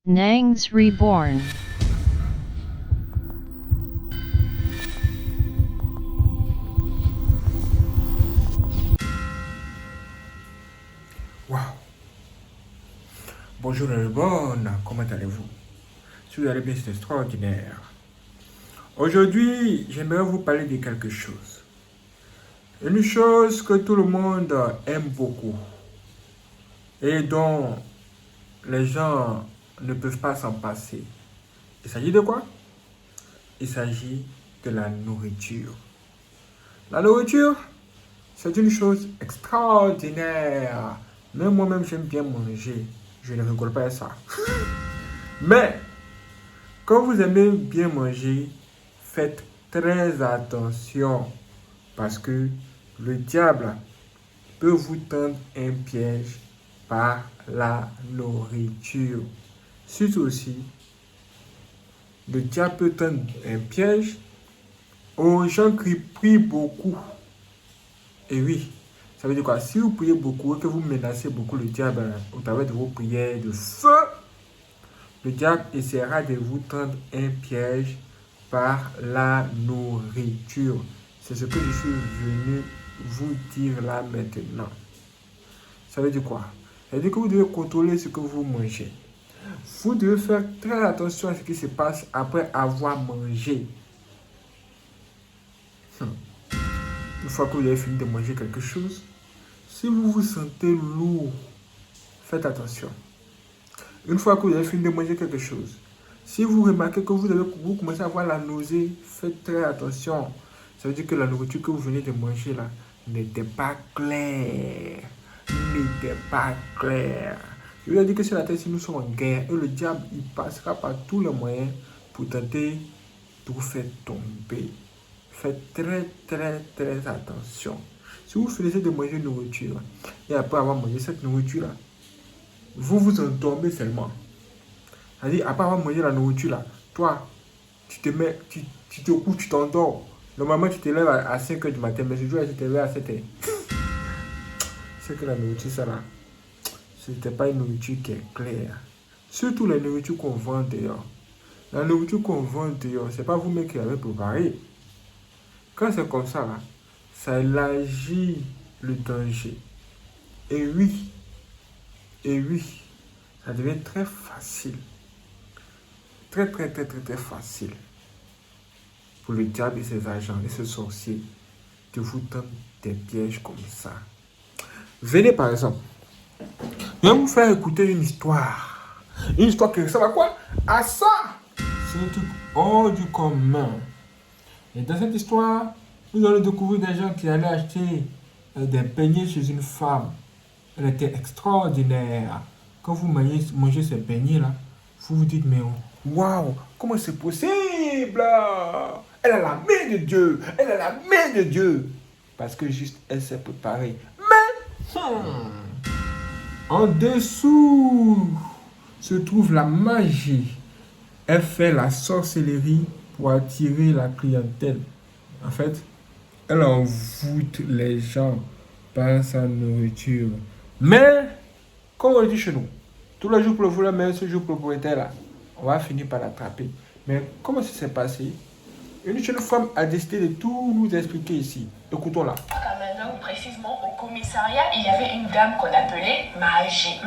Nangs Reborn. Waouh! Bonjour les bonnes, comment allez-vous? Si vous allez bien, c'est extraordinaire. Aujourd'hui, j'aimerais vous parler de quelque chose. Une chose que tout le monde aime beaucoup et dont les gens ne peuvent pas s'en passer. Il s'agit de quoi? Il s'agit de la nourriture. La nourriture, c'est une chose extraordinaire. Même moi-même, j'aime bien manger. Je ne rigole pas à ça. Mais, quand vous aimez bien manger, faites très attention. Parce que le diable peut vous tendre un piège par la nourriture. Surtout aussi, le diable peut tendre un piège aux gens qui prient beaucoup. Et oui, ça veut dire quoi? Si vous priez beaucoup et que vous menacez beaucoup le diable au travers de vos prières de feu, le diable essaiera de vous tendre un piège par la nourriture. C'est ce que je suis venu vous dire là maintenant. Ça veut dire quoi? Ça veut dire que vous devez contrôler ce que vous mangez. Vous devez faire très attention à ce qui se passe après avoir mangé. Une fois que vous avez fini de manger quelque chose, si vous vous sentez lourd, faites attention. Une fois que vous avez fini de manger quelque chose, si vous remarquez que vous commencez à avoir la nausée, faites très attention. Ça veut dire que la nourriture que vous venez de manger là n'était pas claire. N'était pas claire. Je vous ai dit que sur la terre, si nous sommes en guerre, et le diable, il passera par tous les moyens pour tenter de vous faire tomber. Faites très attention. Si vous finissez de manger une nourriture, et après avoir mangé cette nourriture-là, vous vous endormez seulement. C'est-à-dire, après avoir mangé la nourriture, là, toi, tu te couches, tu t'endors. Normalement, tu te lèves à 5h du matin, mais ce jour-là, tu te lèves à 7h. C'est que la nourriture, ça là, ce n'était pas une nourriture qui est claire. Surtout la nourriture qu'on vend dehors. La nourriture qu'on vend dehors, c'est pas vous-même qui l'avez préparée. Quand c'est comme ça, là, ça élargit le danger. Et oui, ça devient très facile. Très facile pour le diable et ses agents et ses sorciers de vous tendre des pièges comme ça. Venez par exemple, je vais vous faire écouter une histoire. Une histoire qui ressemble à quoi? À ça! C'est un truc hors du commun. Et dans cette histoire, vous allez découvrir des gens qui allaient acheter des beignets chez une femme. Elle était extraordinaire. Quand vous mangez ces beignets-là, vous vous dites, mais waouh, comment c'est possible? Elle a la main de Dieu. Elle a la main de Dieu. Parce que juste, elle s'est préparée. Mais, en dessous se trouve la magie. Elle fait la sorcellerie pour attirer la clientèle. En fait, elle envoûte les gens par sa nourriture. Mais, comme on le dit chez nous, tous les jours pour le voler, mais ce jour pour le propriétaire là, on va finir par l'attraper. Mais comment ça s'est passé? Une jeune femme a décidé de tout nous expliquer ici. Écoutons-la. Précisément au commissariat, il y avait une dame qu'on appelait Magie.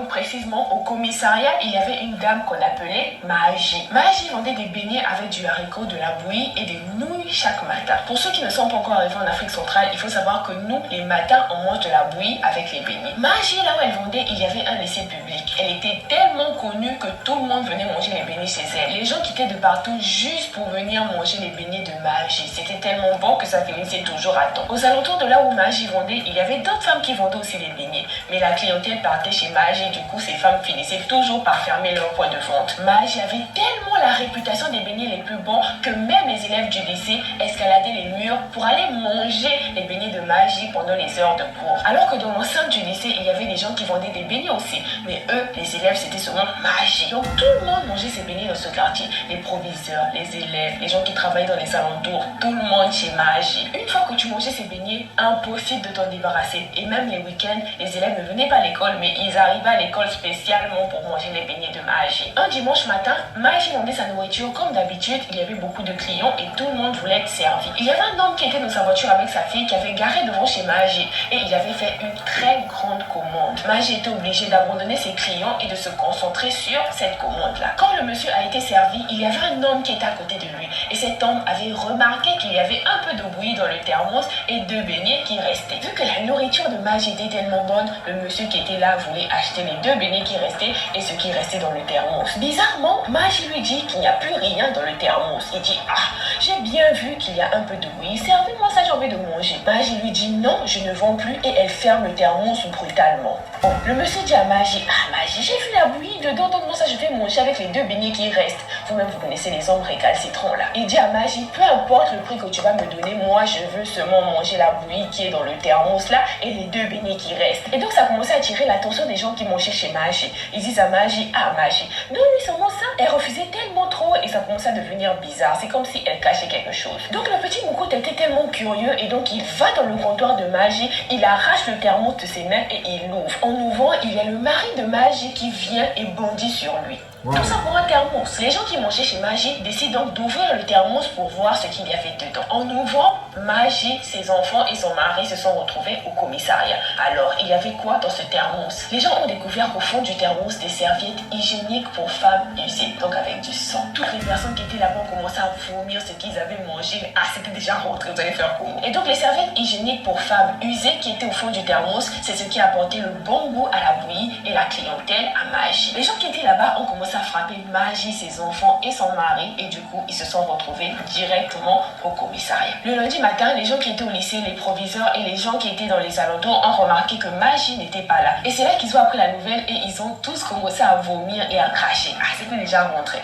Précisément au commissariat, il y avait une dame qu'on appelait Magie. Magie vendait des beignets avec du haricot, de la bouillie et des nouilles chaque matin. Pour ceux qui ne sont pas encore arrivés en Afrique centrale, il faut savoir que nous, les matins, on mange de la bouillie avec les beignets. Magie, là où elle vendait, il y avait un lycée public. Elle était tellement connue que tout le monde venait manger les beignets chez elle. Les gens quittaient de partout juste pour venir manger les beignets de Magie. C'était tellement bon que ça finissait toujours à temps. Aux alentours de là où Magie vendait, il y avait d'autres femmes qui vendaient aussi des beignets. Mais la clientèle partait chez Magie, du coup, ces femmes finissaient toujours par fermer leur point de vente. Magie avait tellement la réputation des beignets les plus bons que même les élèves du lycée escaladaient les murs pour aller manger les beignets de Magie pendant les heures de cours. Alors que dans l'enceinte du lycée, il y avait des gens qui vendaient des beignets aussi. Mais eux, les élèves, c'était seulement Magie. Donc tout le monde mangeait ses beignets dans ce quartier. Les proviseurs, les élèves, les gens qui travaillaient dans les alentours, tout le monde chez Magie. Une fois que tu mangeais ces beignets, impossible de t'en débarrasser. Et même les week-ends, les élèves ne venaient pas à l'école, mais ils arrivaient à l'école spécialement pour manger les beignets de Magie. Un dimanche matin, Magie vendait sa nourriture. Comme d'habitude, il y avait beaucoup de clients et tout le monde voulait être servi. Il y avait un homme qui était dans sa voiture avec sa fille qui avait garé devant chez Magie et il avait fait une très grande commande. Magie était obligé d'abandonner ses clients et de se concentrer sur cette commande-là. Quand le monsieur a été servi, il y avait un homme qui était à côté de lui et cet homme avait remarqué qu'il y avait un peu de bouillie dans le thermos et 2 beignets qui restaient. Vu que la nourriture de Magie était tellement bonne, le monsieur qui était là voulait acheter les 2 beignets qui restaient et ce qui restait dans le thermos. Bizarrement, Magie lui dit qu'il n'y a plus rien dans le thermos. Il dit: ah, j'ai bien vu qu'il y a un peu de bouillie, servez-moi ça, j'ai envie de manger. Magie lui dit: non, je ne vends plus et elle ferme le thermos brutalement. Bon, le monsieur dit à Magie: ah Magie, j'ai vu la bouillie dedans, donne-moi ça, je vais manger avec les 2 beignets qui restent. Vous-même vous connaissez les hommes récalcitrants là. Il dit à Magie: peu importe le prix que tu vas me donner, moi je veux seulement manger la bouillie qui est dans le thermos là et les 2 beignets qui restent. Et donc ça a commencé à attirer l'attention des gens qui mangeaient chez Magie. Ils disent à Magie: ah Magie, donne-lui seulement ça. Elle refusait tellement trop et ça commençait à devenir bizarre. C'est comme si elle cachait quelque chose. Donc le petit Moukout était tellement curieux et donc il va dans le comptoir de Magie, il arrache le thermos de ses mains et il l'ouvre. En ouvrant, il y a le mari de Magie qui vient et bondit sur lui. Wow. Tout ça pour un thermos. Les gens qui mangeaient chez Magie décident donc d'ouvrir le thermos pour voir ce qu'il y avait dedans. En ouvrant, Magie, ses enfants et son mari se sont retrouvés au commissariat. Alors, il y avait quoi dans ce thermos? Les gens ont découvert au fond du thermos des serviettes hygiéniques pour femmes usées, donc avec du sang. Toutes les personnes qui étaient là-bas ont commencé à vomir ce qu'ils avaient mangé. Ah, c'était déjà rentré, vous allez faire comment? Et donc, les serviettes hygiéniques pour femmes usées qui étaient au fond du thermos, c'est ce qui a apporté le bon goût à la bouillie et la clientèle à Magie. Les gens qui étaient là-bas ont commencé à frapper Magie, ses enfants et son mari et du coup ils se sont retrouvés directement au commissariat. Le lundi matin, les gens qui étaient au lycée, les proviseurs et les gens qui étaient dans les alentours ont remarqué que Magie n'était pas là. Et c'est là qu'ils ont appris la nouvelle et ils ont tous commencé à vomir et à cracher. Ah, c'était déjà rentré.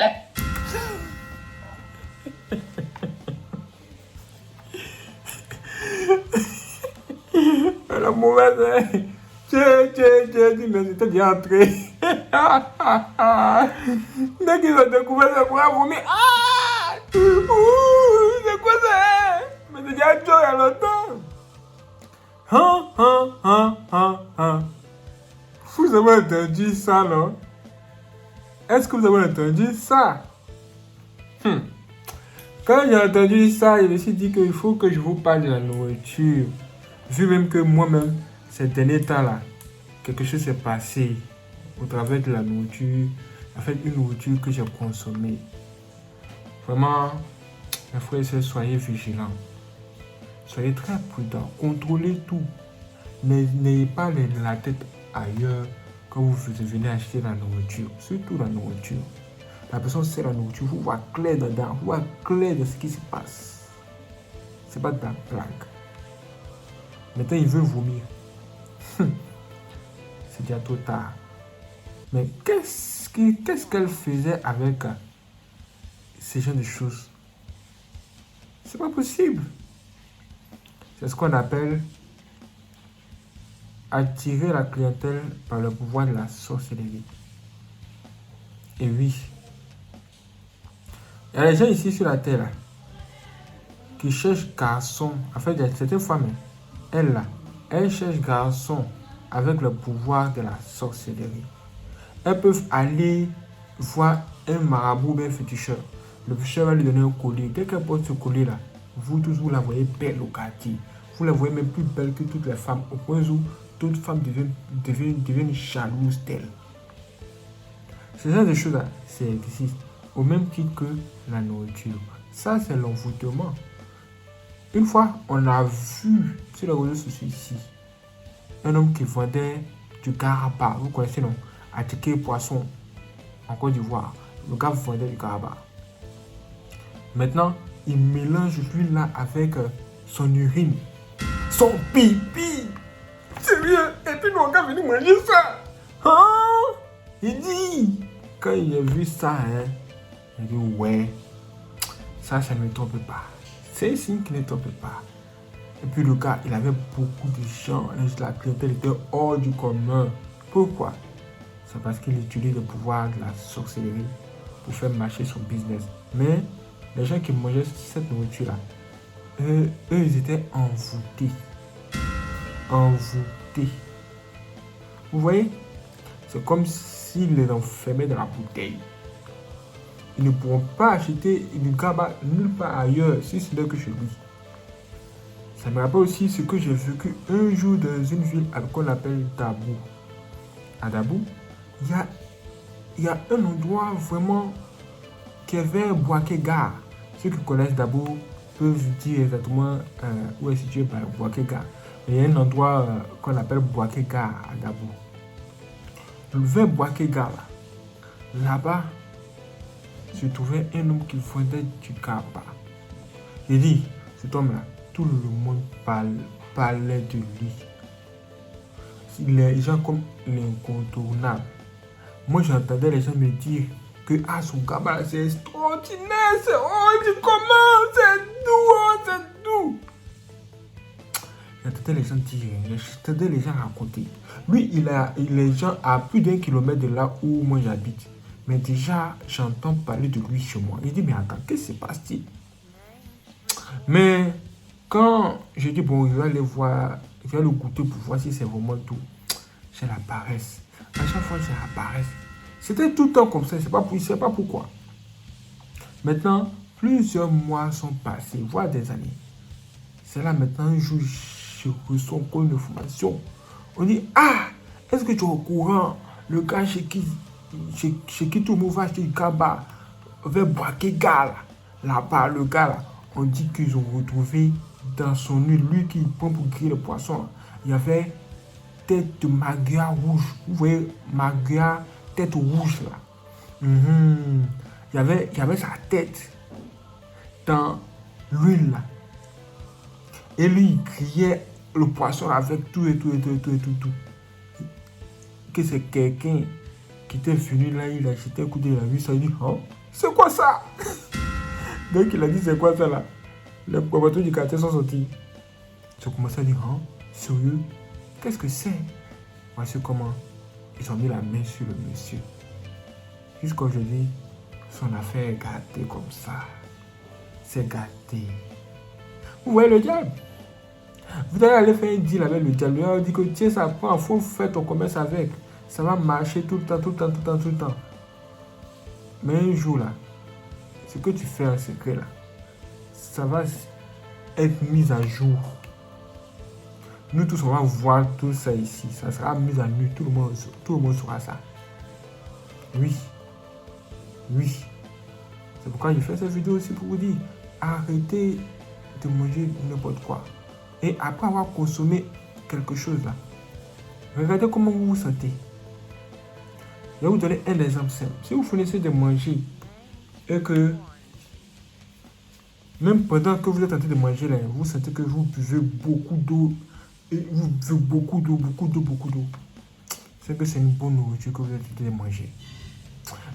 La mauvaise, tu dis, mais c'était bien entré. Dès qu'ils ont découvert ça, pour vomir. Ah! C'est quoi ça? Mais c'est déjà chaud il y a longtemps. Vous avez entendu ça, non? Est-ce que vous avez entendu ça? Quand j'ai entendu ça, je me suis dit qu'il faut que je vous parle de la nourriture. Vu même que moi-même, ces derniers temps-là, quelque chose s'est passé au travers de la nourriture, en fait, une nourriture que j'ai consommée. Vraiment, mes frères et sœurs, soyez vigilants. Soyez très prudents. Contrôlez tout. N'ayez pas la tête ailleurs quand vous venez acheter la nourriture. Surtout la nourriture. La personne sait la nourriture, vous voyez clair dedans, vous voyez clair de ce qui se passe. C'est pas de la blague. Maintenant, il veut vomir. C'est déjà trop tard. Mais qu'est-ce qu'elle faisait avec ces genre de choses? C'est pas possible. C'est ce qu'on appelle attirer la clientèle par le pouvoir de la sorcellerie. Et oui, il y a des gens ici sur la terre là, qui cherchent garçons. En fait, il y a certaines femmes, elles cherchent garçons avec le pouvoir de la sorcellerie. Elles peuvent aller voir un marabout ou un féticheur. Le féticheur va lui donner un collier. Dès qu'elle porte ce collier là, vous tous vous la voyez belle au quartier. Vous la voyez même plus belle que toutes les femmes, au point où toutes femmes deviennent jalouses d'elle. Ce genre de choses là, ça existe. Au même titre que la nourriture. Ça, c'est l'envoûtement. Une fois, on a vu sur les réseaux sociaux ici un homme qui vendait du garaba. Vous connaissez, non? À ticket poisson en Côte d'Ivoire. Le gars vendait du garaba. Maintenant, il mélange lui là avec son urine, son pipi. Sérieux? Et puis, le gars venu manger ça. Hein? Il dit, quand il a vu ça, il dit, ouais, ça ne me trompe pas. C'est un signe qui ne trompe pas. Et puis le gars, il avait beaucoup de gens. La clientèle était hors du commun. Pourquoi? c'est parce qu'il utilise le pouvoir de la sorcellerie pour faire marcher son business. Mais les gens qui mangeaient cette nourriture-là, eux, ils étaient envoûtés. Envoûtés. Vous voyez? C'est comme s'ils les enfermaient dans la bouteille. Ils ne pourront pas acheter une gaba nulle part ailleurs, si ce n'est que chez lui. Ça me rappelle aussi ce que j'ai vécu un jour dans une ville qu'on appelle Dabou. À Dabou, il y a un endroit vraiment qui est vers Bouaké Gare. Ceux qui connaissent Dabou peuvent dire exactement où est situé Bouaké Gare. Il y a un endroit qu'on appelle Bouaké Gare à Dabou. Vers Bouaké Gare, là-bas, se trouvait un homme qui vendait du kaba. Il dit, cet homme-là, tout le monde parlait de lui. Les gens comme l'incontournable. Moi, j'entendais les gens me dire que son kaba, c'est extraordinaire, c'est comment, c'est doux. J'entendais les gens dire, j'entendais les gens raconter. Lui, il est gens à plus d'1 kilomètre de là où moi j'habite. Mais déjà, j'entends parler de lui chez moi. Il dit, mais attends, qu'est-ce qui se passe-t-il? Mais quand je dis, bon, je vais aller voir, je vais le goûter pour voir si c'est vraiment tout, j'ai la paresse. À chaque fois, j'ai la paresse. C'était tout le temps comme ça, je ne sais pas pourquoi. Maintenant, plusieurs mois sont passés, voire des années. C'est là maintenant, un jour, je reçois encore une information. On dit, est-ce que tu es au courant? Le gars chez qui tout le monde va acheter du kaba, vers Bouaké Gare, là-bas, le gars là, on dit qu'ils ont retrouvé dans son huile, lui qui prend pour griller le poisson, il y avait tête de magua rouge. Vous voyez, magua, tête rouge là. Il y avait sa tête dans l'huile là. Et lui, il grillait le poisson avec tout. Que c'est quelqu'un qui était venu là, il a jeté un coup de la vue, ça, il dit, c'est quoi ça? Donc il a dit, c'est quoi ça là? Les propriétaires du quartier sont sortis. J'ai commencé à dire, sérieux? Qu'est-ce que c'est? Voici comment ils ont mis la main sur le monsieur. Jusqu'aujourd'hui, son affaire est gâtée comme ça. C'est gâté. Vous voyez le diable? Vous allez aller faire un deal avec le diable. Il dit que tiens, ça prend, il faut faire ton commerce avec. Ça va marcher tout le temps. Mais un jour là, ce que tu fais en secret là, ça va être mis à jour. Nous tous, on va voir tout ça ici. Ça sera mis à nu. Tout le monde saura ça. Oui. C'est pourquoi j'ai fait cette vidéo aussi pour vous dire, arrêtez de manger n'importe quoi. Et après avoir consommé quelque chose là, regardez comment vous vous sentez. Je vais vous donner un exemple simple. Si vous finissez de manger et que même pendant que vous êtes en train de manger là, vous sentez que vous buvez beaucoup d'eau et vous buvez beaucoup d'eau, c'est que c'est une bonne nourriture que vous êtes en train de manger.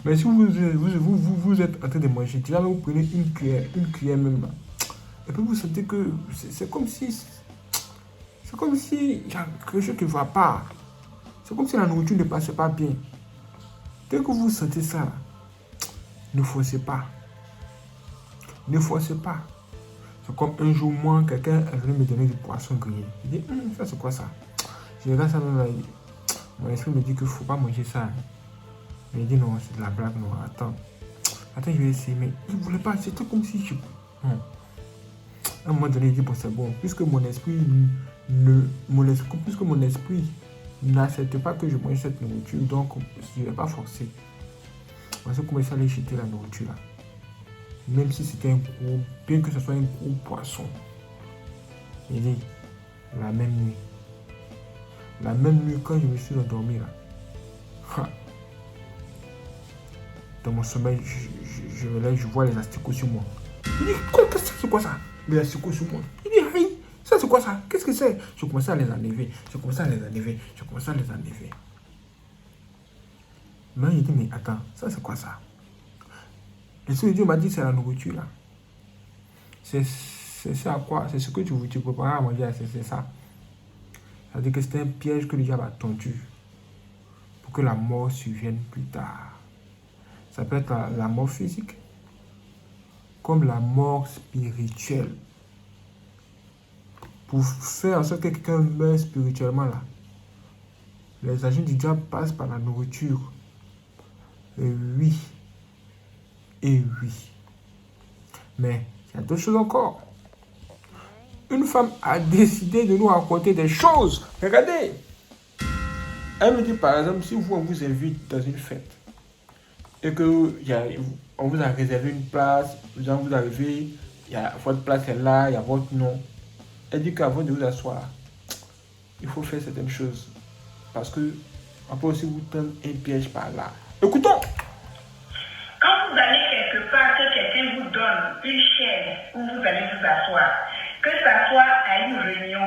Mais si vous êtes en train de manger, déjà vous prenez une cuillère même là, et puis vous sentez que c'est comme si il y a quelque chose qui ne va pas. C'est comme si la nourriture ne passait pas bien. Dès que vous sentez ça, ne forcez pas. C'est comme un jour, moi, quelqu'un est venu me donner du poisson grillé. Il dit, ça c'est quoi ça? Je regarde ça même là. Mon esprit me dit qu'il ne faut pas manger ça. Mais il dit, non, c'est de la blague, non, attends, je vais essayer. Mais il ne voulait pas, c'était comme si je... À un moment donné, il dit, bon, c'est bon. Puisque mon esprit n'accepte pas que je mange cette nourriture, donc je ne vais pas forcer. On va commencer à aller jeter la nourriture là. Même si c'était un gros, bien que ce soit un gros poisson. Il dit, la même nuit, quand je me suis endormi là, dans mon sommeil, je me lève, je vois les asticots sur moi. Il dit, c'est quoi ça? Les asticots sur moi. Il dit, aïe, ça c'est quoi ça? Qu'est-ce que c'est? Je commençais à les enlever. Mais il dit, mais attends, ça c'est quoi ça? L'Esprit de Dieu m'a dit, c'est la nourriture là. C'est ça quoi? C'est ce que tu prépares à manger, c'est ça. Ça veut dire que c'était un piège que le diable a tendu pour que la mort survienne plus tard. Ça peut être la mort physique, comme la mort spirituelle. Pour faire en sorte que quelqu'un meure spirituellement, là, les agents du diable passent par la nourriture. Et oui. Et oui. Mais il y a d'autres choses encore. Une femme a décidé de nous raconter des choses. Regardez. Elle me dit par exemple, si vous, on vous invite dans une fête et que on vous a réservé une place, vous arrivez, votre place est là, il y a votre nom. Elle dit qu'avant de vous asseoir, il faut faire certaines choses. Parce que on peut aussi vous tendre un piège par là. Écoutons. Quand vous allez quelque part, que quelqu'un vous donne une chaise où vous allez vous asseoir, que ça soit à une réunion,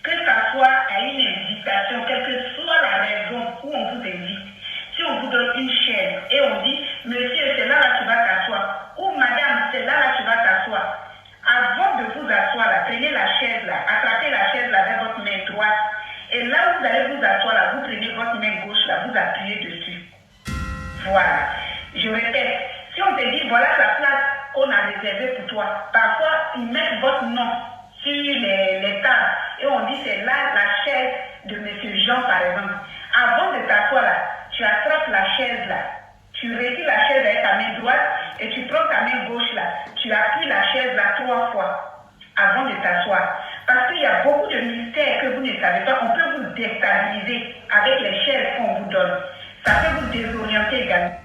que ça soit à une invitation, quelle que soit la raison où on vous invite, si on vous donne une chaise et on dit, monsieur, c'est là tu vas t'asseoir, ou madame, c'est là tu vas t'asseoir, avant de vous asseoir là, prenez la chaise là, attrapez la chaise là avec votre main droite, et là où vous allez vous asseoir là, vous prenez votre main gauche là, vous appuyez dessus. Voilà. Je répète, si on te dit voilà la place qu'on a réservée pour toi, parfois ils mettent votre nom sur les tables et on dit c'est là la chaise de monsieur Jean par exemple. Avant de t'asseoir là, tu attrapes la chaise là, tu retires la chaise avec ta main droite et tu prends ta main gauche là, tu appuies la chaise là 3 fois avant de t'asseoir. Parce qu'il y a beaucoup de mystères que vous ne savez pas, on peut vous déstabiliser avec les chaises qu'on vous donne. Ça peut vous désorienter également.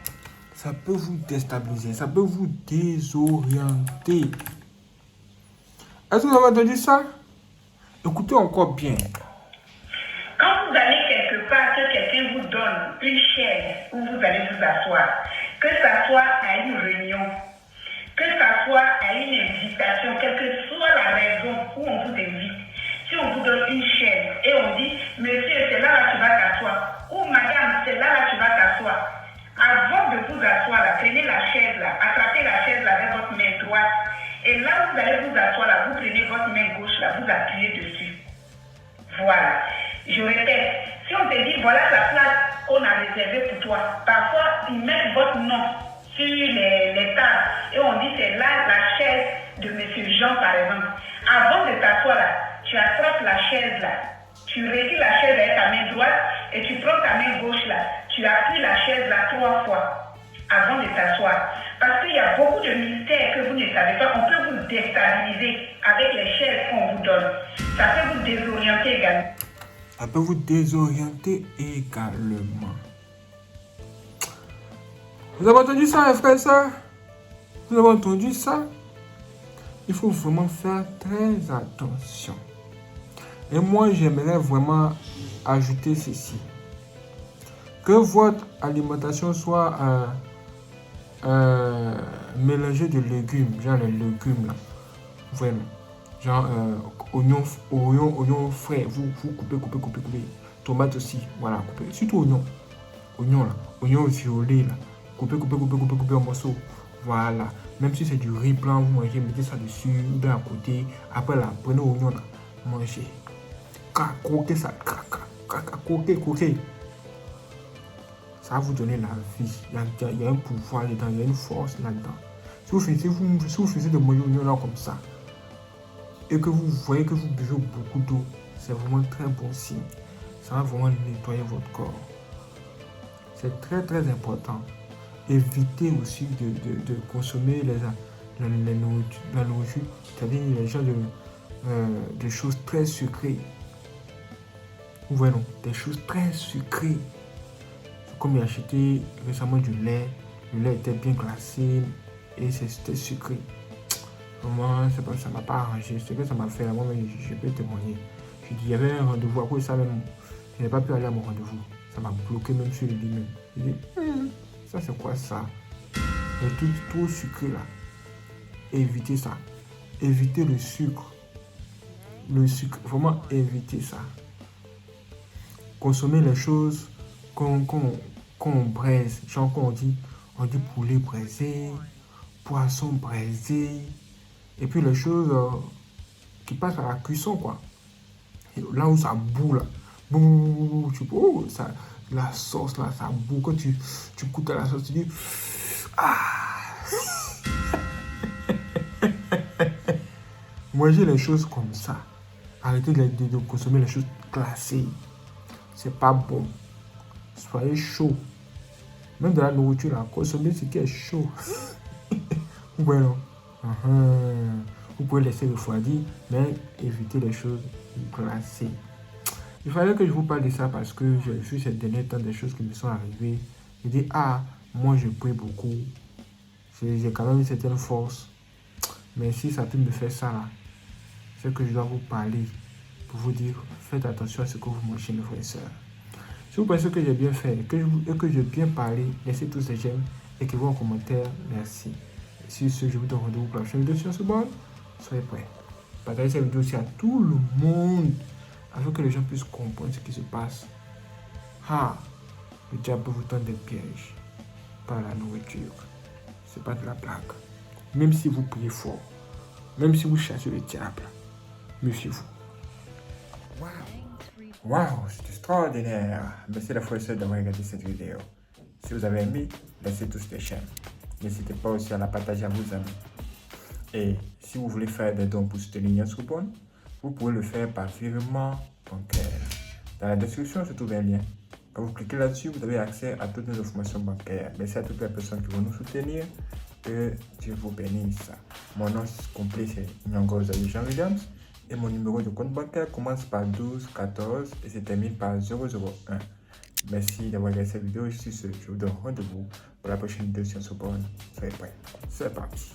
Ça peut vous déstabiliser, ça peut vous désorienter. Est-ce que vous avez entendu ça? Écoutez encore bien. Quand vous allez quelque part, que quelqu'un vous donne une chaise où vous allez vous asseoir, que ça soit à une réunion, que ça soit à une invitation, quelle que soit la raison où on vous invite, si on vous donne une chaise et on dit, monsieur, c'est là tu vas t'asseoir, ou madame, c'est là tu vas t'asseoir, avant de vous asseoir là, prenez la chaise là, attrapez la chaise là avec votre main droite, et là où vous allez vous asseoir là, vous prenez votre main gauche là, vous appuyez dessus. Voilà. Je répète, si on te dit voilà la place qu'on a réservée pour toi, parfois ils mettent votre nom sur les tables et on dit c'est là la chaise de monsieur Jean par exemple. Avant de t'asseoir là, tu attrapes la chaise là, tu retires la chaise avec ta main droite et tu prends ta main gauche là, tu appuies la chaise là 3 fois avant de t'asseoir. Parce qu'il y a beaucoup de mystères que vous ne savez pas, on peut vous déstabiliser avec les chaises qu'on vous donne. Ça peut vous désorienter également. Ça peut vous désorienter également. Vous avez entendu ça, les frères et sœurs? Vous avez entendu ça? Il faut vraiment faire très attention. Et moi, j'aimerais vraiment ajouter ceci. Que votre alimentation soit mélangée de légumes, genre les légumes là. Vraiment. Genre oignons frais, vous coupez. Tomates aussi, voilà, coupez. Surtout oignons là, oignons violets là. Coupez en morceaux. Voilà. Même si c'est du riz blanc, vous mangez, mettez ça dessus, ou bien à côté. Après là, prenez l'oignon là, mangez. Croquez ça, croquez. Ça va vous donner la vie. Il y a un pouvoir dedans, il y a une force là-dedans. Si vous faisiez de manger l'oignon là comme ça, et que vous voyez que vous buvez beaucoup d'eau, c'est vraiment un très bon signe. Ça va vraiment nettoyer votre corps. C'est très très important. Évitez aussi de consommer la nourriture, c'est-à-dire les gens des choses très sucrées. Vous voyez, non, des choses très sucrées. Comme j'ai acheté récemment du lait, le lait était bien glacé et c'était sucré. Vraiment, ça ne m'a pas arrangé. Ce que ça m'a fait, moi-même, je peux témoigner. Je dis, il y avait un rendez-vous, à cause de ça même, je n'ai pas pu aller à mon rendez-vous. Ça m'a bloqué même sur le lit même. Je dis, ça c'est quoi ça? Et tout trop sucré là. Évitez ça. Évitez le sucre. Le sucre, vraiment évitez ça. Consommez les choses qu'on braise. Genre on dit poulet braisé, poisson braisé. Et puis les choses qui passent à la cuisson quoi. Et là où ça boue là. Bouh, ça, La sauce là, ça boue. Quand tu goûtes à la sauce, tu dis ah. Mangez les choses comme ça. Arrêtez de consommer les choses glacées. C'est pas bon. Soyez chaud. Même de la nourriture, là, consommez ce qui est chaud. Vous voyez, non? Vous pouvez laisser refroidir, mais évitez les choses glacées. Il fallait que je vous parle de ça parce que j'ai vu ces derniers temps des choses qui me sont arrivées. Je dis, ah, moi je prie beaucoup. J'ai quand même une certaine force. Mais si ça peut me faire ça là, c'est que je dois vous parler pour vous dire, faites attention à ce que vous mangez, mes frères et sœurs. Si vous pensez que j'ai bien fait et que j'ai bien parlé, laissez tous ces j'aime, écrivez en commentaire, merci. Sur ce, je vous donne rendez-vous pour la prochaine vidéo sur ce blog. Soyez prêts. Partagez cette vidéo aussi à tout le monde afin que les gens puissent comprendre ce qui se passe. Ah, le diable peut vous tendre des pièges par la nourriture. C'est pas de la blague. Même si vous priez fort, même si vous chassez le diable, méfiez-vous. Waouh, c'est extraordinaire. Merci la fois d'avoir regardé cette vidéo. Si vous avez aimé, laissez tous des j'aime. N'hésitez pas aussi à la partager à vos amis. Et si vous voulez faire des dons pour soutenir Soubonne, vous pouvez le faire par virement bancaire. Dans la description se trouve un lien. Quand vous cliquez là-dessus, vous avez accès à toutes nos informations bancaires. Merci à toutes les personnes qui vont nous soutenir. Que Dieu vous bénisse. Mon nom complet c'est Nyongoza Jean Williams. Et mon numéro de compte bancaire commence par 12 14 et se termine par 001. Merci d'avoir regardé cette vidéo. Je vous donne rendez-vous pour la prochaine vidéo sur Soubonne. Soyez prêts. C'est parti.